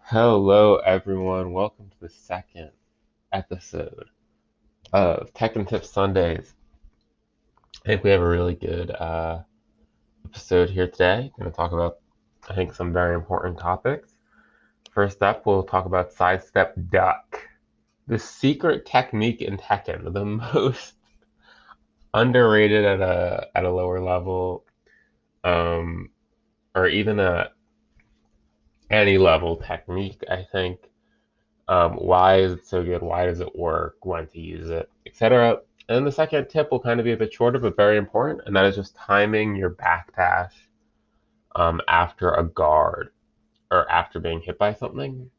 Hello, everyone. Welcome to the second episode of Tekken Tips Sundays. I think we have a really good episode here today. Going to talk about, I think, some very important topics. First up, we'll talk about Sidestep Duck, the secret technique in Tekken, the most underrated at a lower level, um, or even a any level technique. I think. Why is it so good? Why does it work? When to use it, etc. And the second tip will kind of be a bit shorter, but very important, and that is just timing your backdash after a guard or after being hit by something,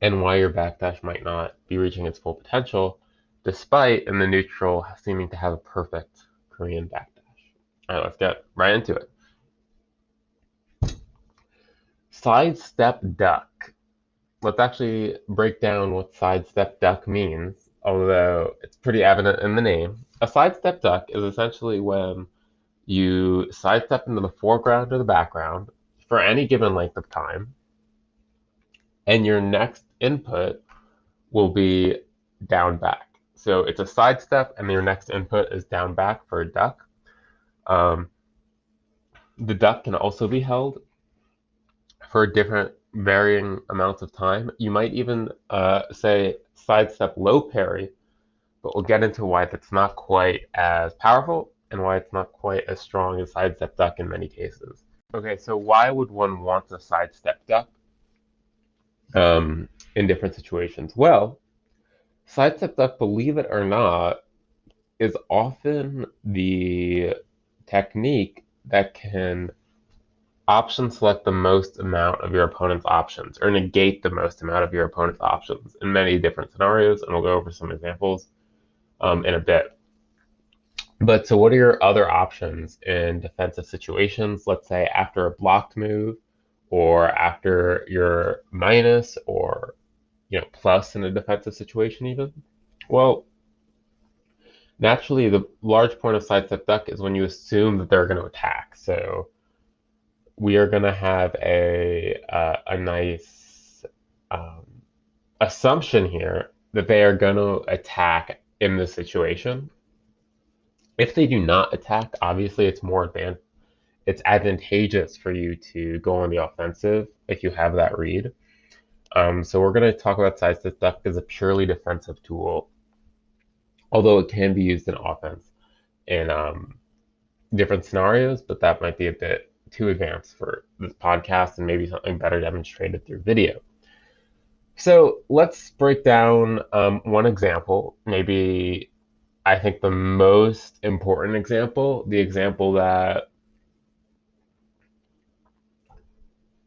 and why your backdash might not be reaching its full potential, despite in the neutral seeming to have a perfect Korean backdash. All right, let's get right into it. Sidestep duck. Let's actually break down what sidestep duck means, although it's pretty evident in the name. A sidestep duck is essentially when you sidestep into the foreground or the background for any given length of time, and your next input will be down back. So it's a sidestep, and your next input is down back for a duck. Um, the duck can also be held for different varying amounts of time. You might even say sidestep low parry, but we'll get into why that's not quite as powerful and why it's not quite as strong as sidestep duck in many cases. Okay, so why would one want to sidestep duck in different situations? Well, sidestep duck, believe it or not, is often the technique that can option select the most amount of your opponent's options or negate the most amount of your opponent's options in many different scenarios, and we'll go over some examples in a bit. But so what are your other options in defensive situations? Let's say after a blocked move or after your minus or plus in a defensive situation even? Well, naturally the large point of sidestep duck is when you assume that they're going to attack. So we are going to have a nice um, assumption here that they are going to attack in this situation. If they do not attack, obviously it's advantageous for you to go on the offensive if you have that read. So we're going to talk about sidestep duck as a purely defensive tool, although it can be used in offense in different scenarios, but that might be a bit too advanced for this podcast and maybe something better demonstrated through video. So let's break down one example, maybe I think the most important example, the example that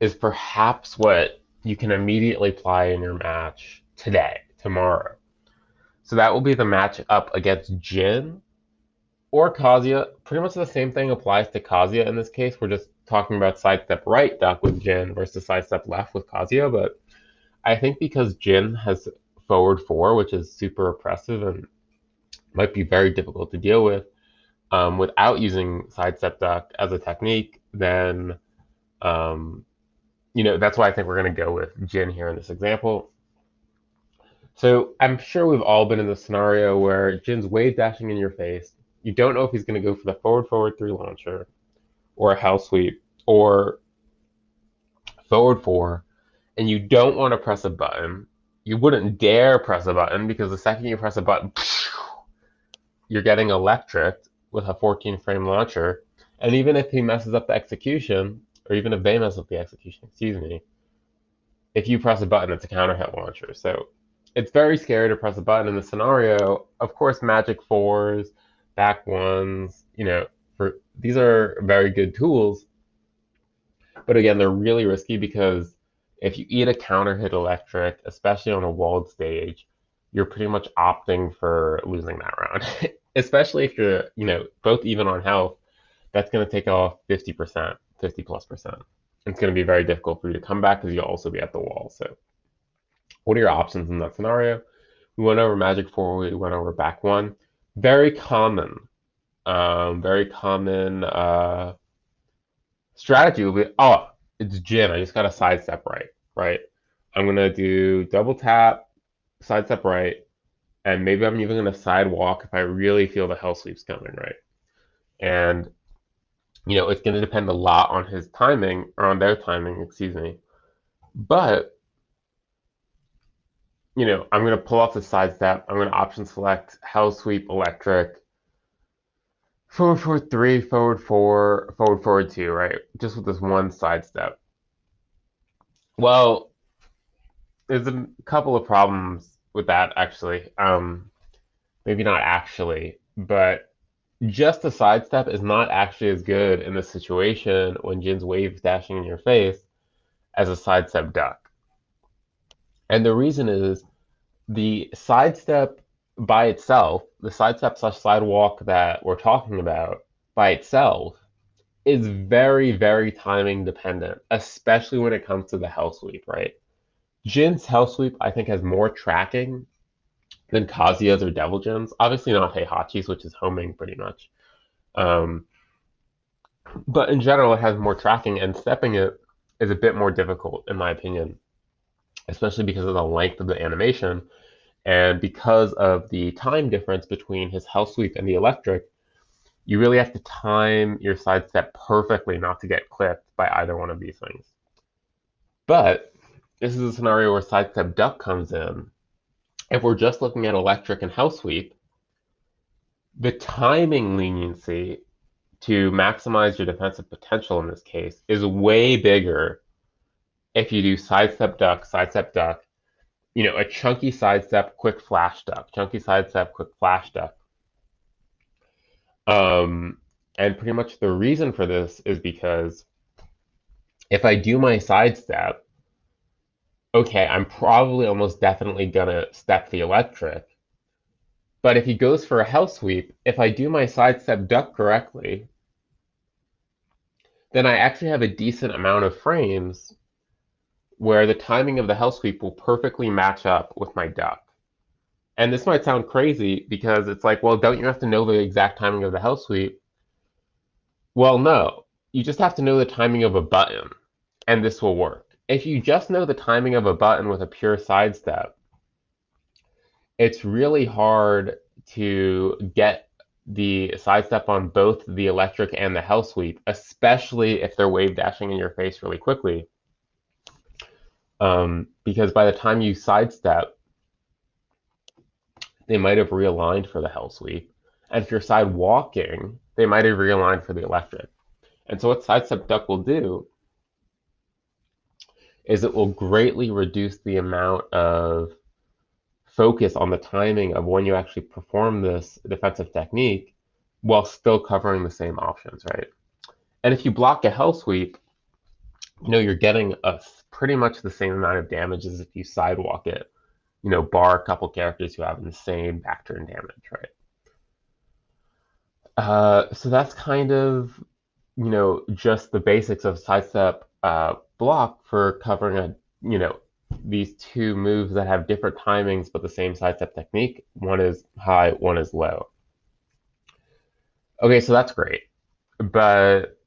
is perhaps what you can immediately apply in your match today, tomorrow. So that will be the match up against Jin or Kazuya. Pretty much the same thing applies to Kazuya in this case. We're just talking about sidestep right duck with Jin versus sidestep left with Kazuya. But I think because Jin has forward four, which is super oppressive and might be very difficult to deal with without using sidestep duck as a technique, then that's why I think we're going to go with Jin here in this example. So I'm sure we've all been in the scenario where Jin's wave dashing in your face. You don't know if he's going to go for the forward three launcher or a house sweep or forward four, and you don't want to press a button. You wouldn't dare press a button because the second you press a button, you're getting electric with a 14 frame launcher. And even if he messes up the execution, or even if they mess up the execution, excuse me, if you press a button, it's a counter hit launcher. So it's very scary to press a button in the scenario. Of course, magic fours, back ones, for these are very good tools. But again, they're really risky because if you eat a counter hit electric, especially on a walled stage, you're pretty much opting for losing that round. Especially if you're, both even on health, that's going to take off 50%, 50 plus percent. It's going to be very difficult for you to come back because you'll also be at the wall. So what are your options in that scenario? We went over magic four, we went over back one. Very common, strategy will be, oh, it's Jin. I just got to sidestep right, right? I'm gonna do double tap, sidestep right, and maybe I'm even gonna sidewalk if I really feel the hell sweep's coming, right? And it's gonna depend a lot on his timing, or on their timing, excuse me. But I'm gonna pull off the sidestep. I'm gonna option select hell sweep electric, forward forward three, forward four, forward forward two, right? Just with this one sidestep. Well, there's a couple of problems with that actually. Maybe not actually, but just a sidestep is not actually as good in this situation when Jin's wave dashing in your face as a sidestep duck. And the reason is the sidestep by itself, the sidestep slash sidewalk that we're talking about by itself is very, very timing dependent, especially when it comes to the hell sweep, right? Jin's hell sweep, I think, has more tracking than Kazuya's or Devil Jin's. Obviously not Heihachi's, which is homing pretty much. Um, but in general, it has more tracking, and stepping it is a bit more difficult, in my opinion, especially because of the length of the animation and because of the time difference between his hell sweep and the electric. You really have to time your sidestep perfectly not to get clipped by either one of these things. But this is a scenario where sidestep duck comes in. If we're just looking at electric and hell sweep, the timing leniency to maximize your defensive potential in this case is way bigger if you do sidestep duck, a chunky sidestep, quick flash duck, chunky sidestep, quick flash duck. Um, and pretty much the reason for this is because if I do my sidestep, okay, I'm probably almost definitely gonna step the electric. But if he goes for a hell sweep, if I do my sidestep duck correctly, then I actually have a decent amount of frames where the timing of the hell sweep will perfectly match up with my duck. And this might sound crazy because it's like, well, don't you have to know the exact timing of the hell sweep? Well, no. You just have to know the timing of a button, and this will work. If you just know the timing of a button with a pure sidestep, it's really hard to get the sidestep on both the electric and the hell sweep, especially if they're wave dashing in your face really quickly. Because by the time you sidestep, they might have realigned for the hell sweep. And if you're side walking, they might have realigned for the electric. And so what sidestep duck will do is it will greatly reduce the amount of focus on the timing of when you actually perform this defensive technique while still covering the same options, right? And if you block a hell sweep, you're getting pretty much the same amount of damage as if you sidewalk it, bar a couple characters who have the same back turn damage, right? So that's kind of, just the basics of sidestep block for covering these two moves that have different timings but the same sidestep technique. One is high, one is low. Okay, so that's great. But,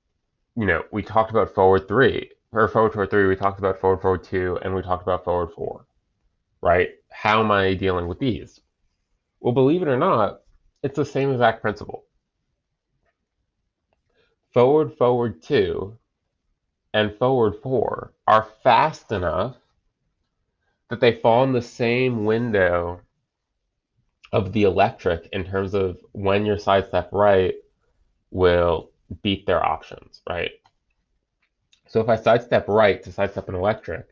we talked about forward three, or forward forward three, we talked about forward forward two, and we talked about forward four, right? How am I dealing with these? Well, believe it or not, it's the same exact principle. Forward forward two and forward four are fast enough that they fall in the same window of the electric in terms of when your sidestep right will beat their options, right? So if I sidestep right to sidestep an electric,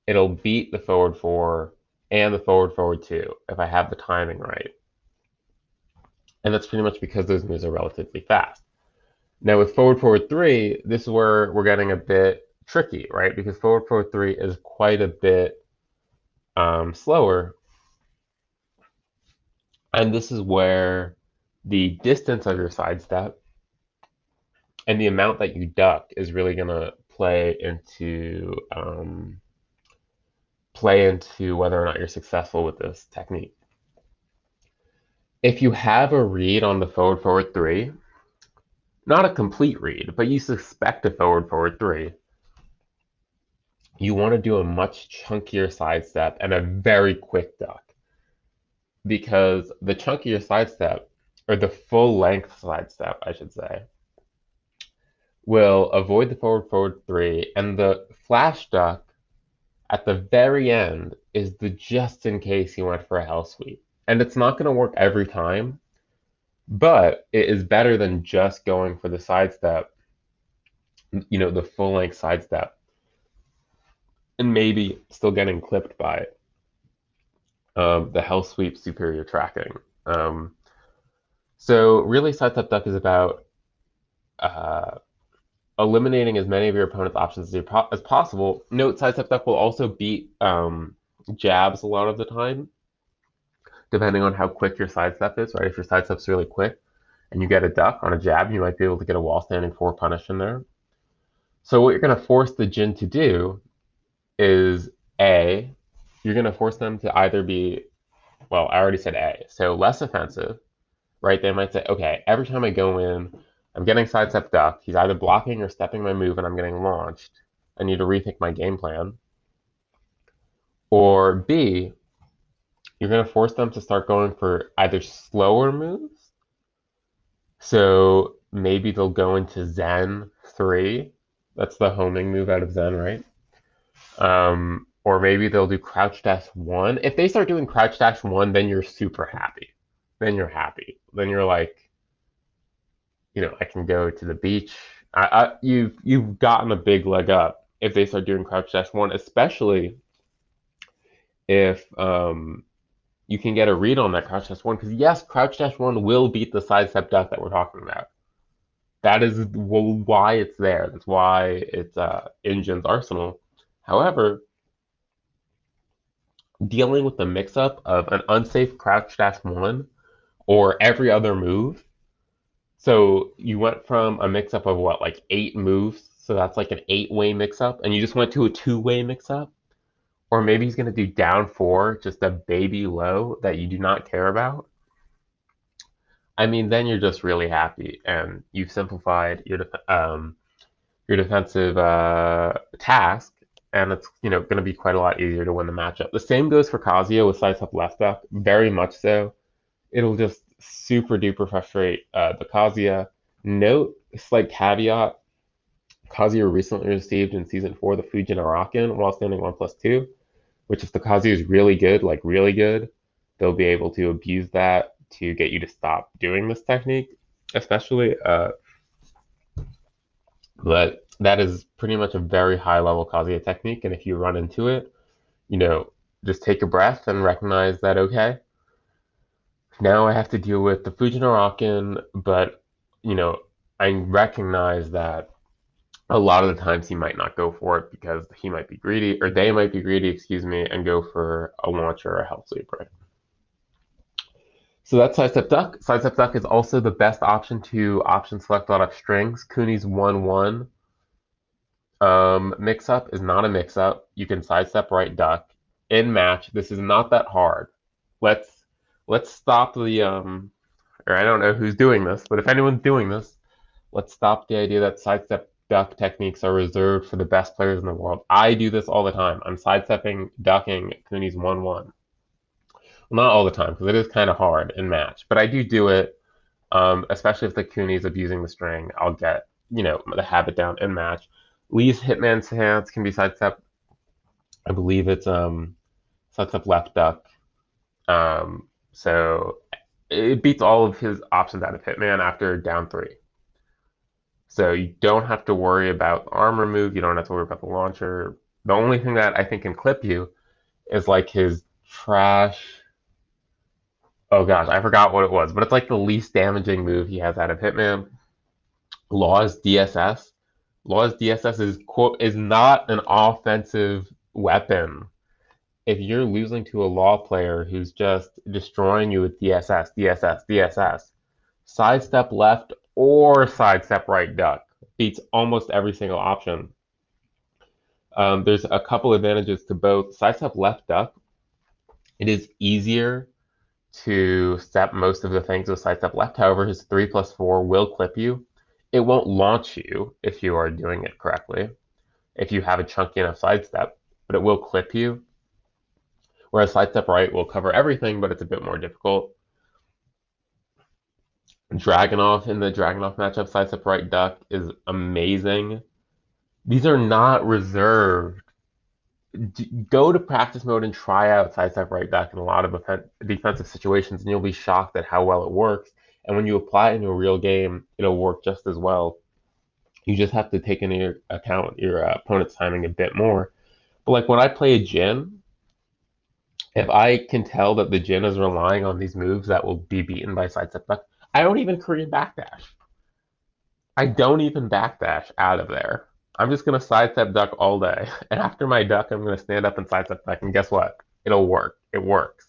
it'll beat the forward four and the forward forward two if I have the timing right. And that's pretty much because those moves are relatively fast. Now with forward forward three, this is where we're getting a bit tricky, right? Because forward forward three is quite a bit slower, and this is where the distance of your sidestep and the amount that you duck is really going to play into whether or not you're successful with this technique. If you have a read on the forward forward three, not a complete read, but you suspect a forward forward three, you want to do a much chunkier sidestep and a very quick duck because the chunkier sidestep, or the full length sidestep, I should say, will avoid the forward forward three, and the flash duck at the very end is the just in case you went for a hell sweep. And it's not going to work every time, but it is better than just going for the sidestep, the full length sidestep, and maybe still getting clipped by the hell sweep superior tracking. Um, so really, sidestep duck is about uh, eliminating as many of your opponent's options as possible. Note sidestep duck will also beat jabs a lot of the time, depending on how quick your sidestep is, right? If your sidestep's really quick and you get a duck on a jab, you might be able to get a wall standing four punish in there. So what you're going to force the Jin to do is A, you're going to force them to either be, well, I already said A, so less offensive, right? They might say, okay, every time I go in, I'm getting sidestep duck. He's either blocking or stepping my move and I'm getting launched. I need to rethink my game plan. Or B, you're going to force them to start going for either slower moves. So maybe they'll go into Zen 3. That's the homing move out of Zen, right? Or maybe they'll do crouch dash 1. If they start doing crouch dash 1, then you're super happy. Then you're happy. Then you're like, I can go to the beach. You've gotten a big leg up if they start doing crouch dash 1, especially if you can get a read on that crouch dash 1. Because yes, crouch dash 1 will beat the sidestep duck that we're talking about. That is why it's there. That's why it's in Jin's arsenal. However, dealing with the mix-up of an unsafe crouch dash 1 or every other move. So you went from a mix-up of what, like 8 moves? So that's like an 8-way mix-up, and you just went to a 2-way mix-up? Or maybe he's going to do down 4, just a baby low that you do not care about. I mean, then you're just really happy, and you've simplified your defensive task, and it's going to be quite a lot easier to win the matchup. The same goes for Kazuya with sidestep left duck, very much so. It'll just super duper frustrate the Kazuya. Note, slight caveat: Kazuya recently received in season 4 the Fujin Arakan while standing 1+2, which if the Kazuya is really good, like really good, they'll be able to abuse that to get you to stop doing this technique, especially. But that is pretty much a very high level Kazuya technique, and if you run into it, you know, just take a breath and recognize that, okay, now I have to deal with the Fujinaraken, but, I recognize that a lot of the times he might not go for it because he might be greedy, or they might be greedy, excuse me, and go for a launch or a health sweep, right? So that's Sidestep Duck. Sidestep Duck is also the best option to option select out of strings. Cooney's 1-1. Mix up is not a mix up. You can sidestep right duck. In match, this is not that hard. Let's let's stop the or I don't know who's doing this, but if anyone's doing this, let's stop the idea that sidestep duck techniques are reserved for the best players in the world. I do this all the time. I'm sidestepping, ducking Cooney's 1-1. Well, not all the time because it is kind of hard in match, but I do it. Especially if the Cooney's abusing the string, I'll get the habit down in match. Lee's Hitman's hands can be sidestep. I believe it's sidestep left duck. So it beats all of his options out of Hitman after down 3. So you don't have to worry about the armor move. You don't have to worry about the launcher. The only thing that I think can clip you is like his trash. Oh gosh, I forgot what it was, but it's like the least damaging move he has out of Hitman. Law's DSS. Law's DSS is not an offensive weapon. If you're losing to a Law player who's just destroying you with DSS, DSS, DSS, sidestep left or sidestep right duck beats almost every single option. There's a couple advantages to both. Sidestep left duck, it is easier to step most of the things with sidestep left. However, his 3+4 will clip you. It won't launch you if you are doing it correctly. if you have a chunky enough sidestep, but it will clip you. Whereas sidestep right will cover everything, but it's a bit more difficult. Dragonoff in the Dragonoff matchup, sidestep right duck is amazing. These are not reserved. Go to practice mode and try out sidestep right duck in a lot of defensive situations, and you'll be shocked at how well it works. And when you apply it in a real game, it'll work just as well. You just have to take into account your opponent's timing a bit more. But like when I play a Jin, if I can tell that the Jin is relying on these moves that will be beaten by sidestep duck, I don't even Korean backdash. I don't even backdash out of there. I'm just gonna sidestep duck all day. And after my duck, I'm gonna stand up and sidestep duck. And guess what? It'll work. It works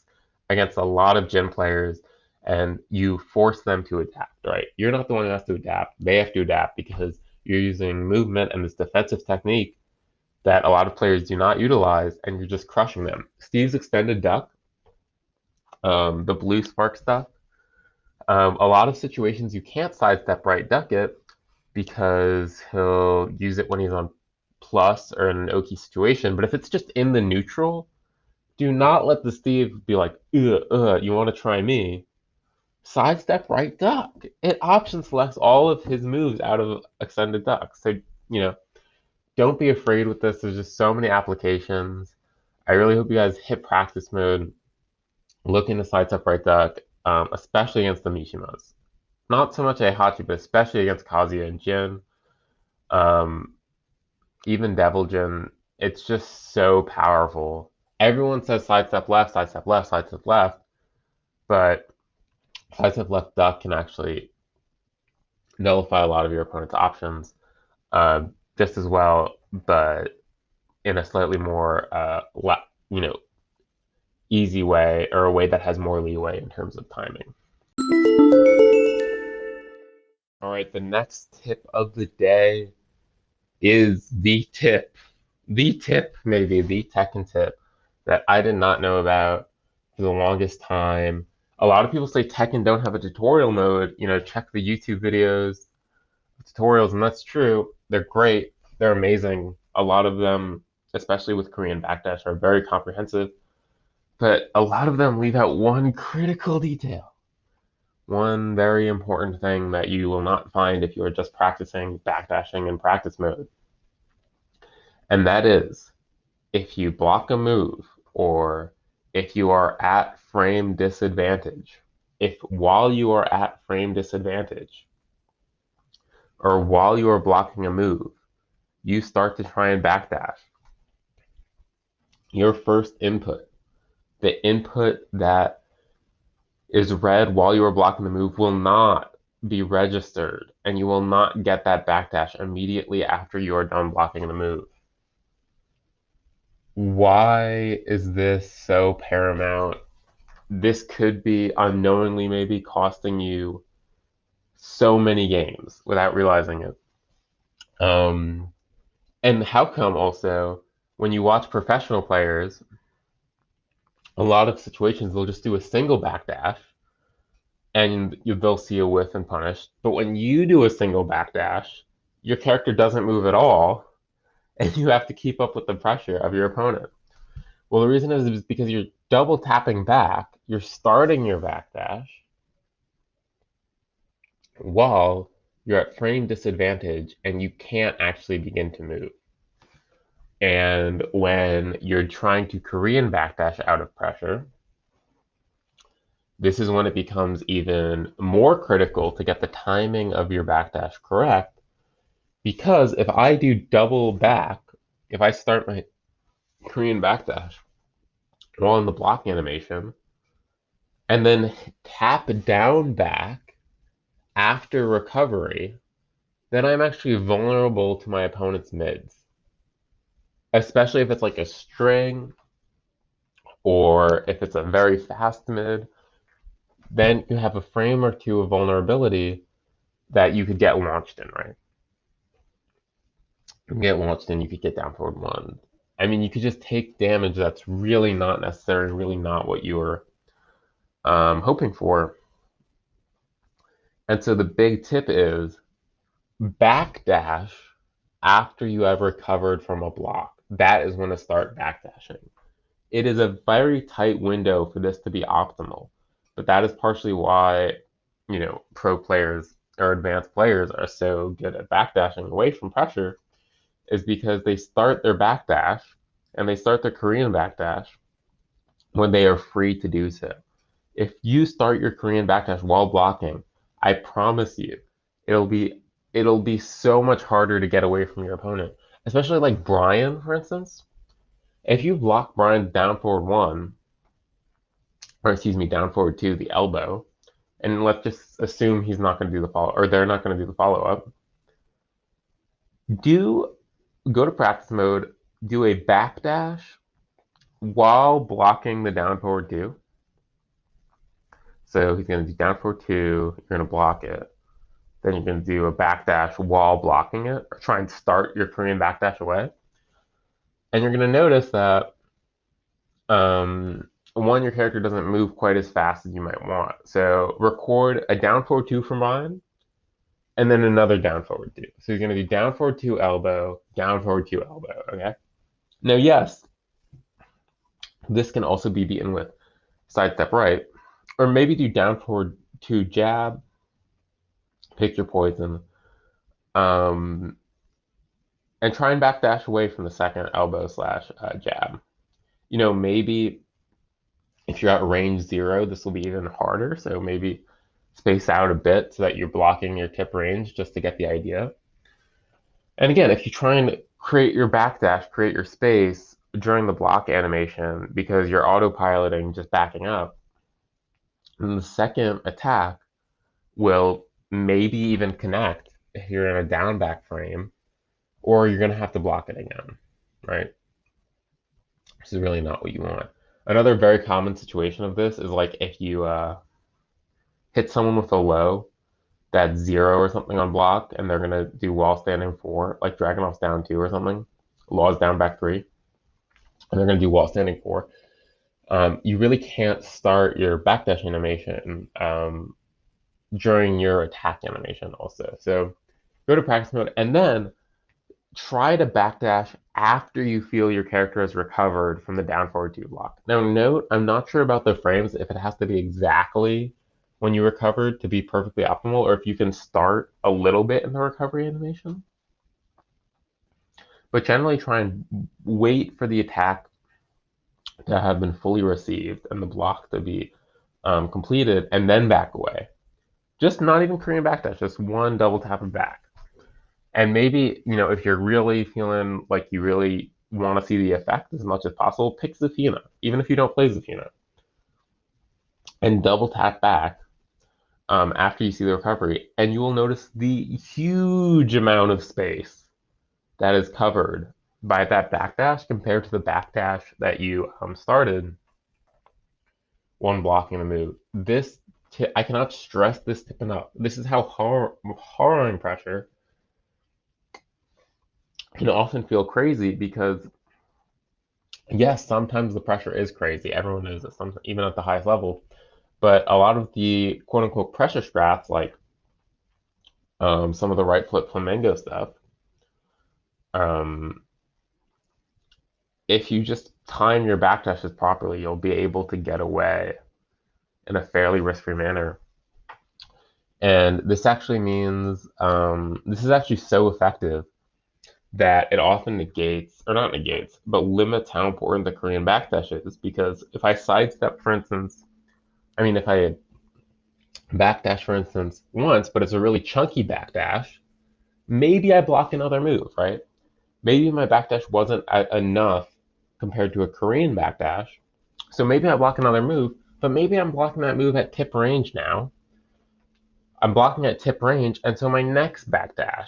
against a lot of Jin players, and you force them to adapt, right? You're not the one who has to adapt. They have to adapt because you're using movement and this defensive technique that a lot of players do not utilize, and you're just crushing them. Steve's extended duck, the blue spark stuff, a lot of situations you can't sidestep right duck it because he'll use it when he's on plus or in an Oki situation. But if it's just in the neutral, do not let the Steve be like, you want to try me? Sidestep right duck. It option selects all of his moves out of extended duck. So, you know, don't be afraid with this. There's just so many applications. I really hope you guys hit practice mode, look into sidestep right duck, especially against the Mishimas. Not so much Heihachi, but especially against Kazuya and Jin. Um, Even Devil Jin, it's just so powerful. Everyone says sidestep left, sidestep left, sidestep left, but sidestep left duck can actually nullify a lot of your opponent's options just as well, but in a slightly more, you know, easy way or a way that has more leeway in terms of timing. All right, the next tip of the day is the tip, maybe the Tekken tip that I did not know about for the longest time. A lot of people say Tekken don't have a tutorial mode. You know, check the YouTube videos, tutorials, and that's true. They're great. They're amazing. A lot of them, especially with Korean Backdash, are very comprehensive. But a lot of them leave out one critical detail. One very important thing that you will not find if you are just practicing backdashing in practice mode. And that is if you block a move or if you are at frame disadvantage, if while you are at frame disadvantage or while you are blocking a move, you start to try and backdash, your first input, the input that is read while you are blocking the move, will not be registered, and you will not get that backdash immediately after you are done blocking the move. Why is this so paramount? This could be unknowingly maybe costing you so many games without realizing it. Um, and how come also when you watch professional players, a lot of situations they'll just do a single backdash and they'll see a whiff and punish. But when you do a single backdash, your character doesn't move at all, and you have to keep up with the pressure of your opponent. Well, the reason is because you're double tapping back, you're starting your backdash while you're at frame disadvantage and you can't actually begin to move. And when you're trying to Korean backdash out of pressure, this is when it becomes even more critical to get the timing of your backdash correct. Because if I do double back, if I start my Korean backdash while in the block animation, and then tap down back after recovery, then I'm actually vulnerable to my opponent's mids. Especially if it's like a string or if it's a very fast mid, then you have a frame or two of vulnerability that you could get launched in, right? You can get launched in, you could get down forward one. I mean, you could just take damage that's really not necessary, really not what you were hoping for. And so the big tip is backdash after you have recovered from a block. That is when to start backdashing. It is a very tight window for this to be optimal, but that is partially why, pro players or advanced players are so good at backdashing away from pressure, is because they start their backdash and they start their Korean backdash when they are free to do so. If you start your Korean backdash while blocking, I promise you, it'll be it'll be so much harder to get away from your opponent. Especially like Brian, for instance. If you block Brian down forward one, or excuse me, down forward two, the elbow, and let's just assume he's not going to do the follow, or they're not going to do the follow up. Do go to practice mode, do a backdash while blocking the down forward two. So he's going to do down forward two, you're going to block it. Then you're going to do a backdash while blocking it, or try and start your Korean backdash away. And you're going to notice that one, your character doesn't move quite as fast as you might want. So record a down forward two from mine, and then another down forward two. So you're going to do down forward two elbow, down forward two elbow, okay? Now, yes, this can also be beaten with sidestep right, or maybe do down forward two jab, pick your poison, and try and backdash away from the second elbow slash jab. Maybe if you're at range 0, this will be even harder. So maybe space out a bit so that you're blocking your tip range just to get the idea. And again, if you try and create your backdash, create your space during the block animation because you're autopiloting just backing up, then the second attack will maybe even connect if you're in a down back frame, or you're going to have to block it again, right? This is really not what you want. Another very common situation of this is like if you hit someone with a low that's 0 or something on block, and they're gonna do wall standing 4, like Dragunov's down 2 or something, Law's down back 3, and they're gonna do wall standing 4. You really can't start your backdash animation during your attack animation also. So go to practice mode and then try to backdash after you feel your character has recovered from the down forward 2 block. Now note, I'm not sure about the frames, if it has to be exactly when you recovered to be perfectly optimal, or if you can start a little bit in the recovery animation. But generally try and wait for the attack to have been fully received and the block to be completed, and then back away. Just not even Korean backdash, just one double tap and back. And maybe, if you're really feeling like you really want to see the effect as much as possible, pick Zafina, even if you don't play Zafina. And double tap back after you see the recovery, and you will notice the huge amount of space that is covered by that backdash compared to the backdash that you started when blocking the move. I cannot stress this tip enough. This is how harrowing pressure can often feel crazy because, yes, sometimes the pressure is crazy. Everyone knows it, even at the highest level. But a lot of the quote-unquote pressure strats, like some of the right flip flamingo stuff, if you just time your backdashes properly, you'll be able to get away in a fairly risk-free manner. And this actually means, this is actually so effective that it often negates, or not negates, but limits how important the Korean backdash is. Because if I sidestep, for instance, if I backdash, for instance, once, but it's a really chunky backdash, maybe I block another move, right? Maybe my backdash wasn't enough compared to a Korean backdash, so maybe I block another move, but maybe I'm blocking that move at tip range now. I'm blocking at tip range, and so my next backdash,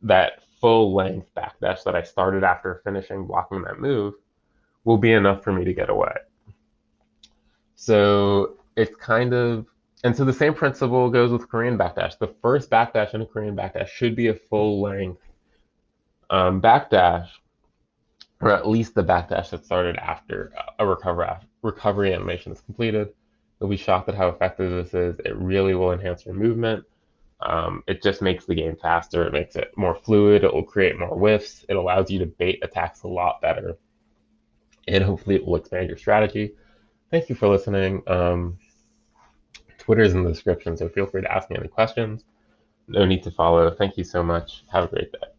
that full length backdash that I started after finishing blocking that move, will be enough for me to get away. So it's and so the same principle goes with Korean backdash. The first backdash in a Korean backdash should be a full length backdash, or at least the backdash that started after a recovery animation is completed. You'll be shocked at how effective this is. It really will enhance your movement. It just makes the game faster. It makes it more fluid. It will create more whiffs. It allows you to bait attacks a lot better. And hopefully it will expand your strategy. Thank you for listening. Twitter is in the description, so feel free to ask me any questions. No need to follow. Thank you so much. Have a great day.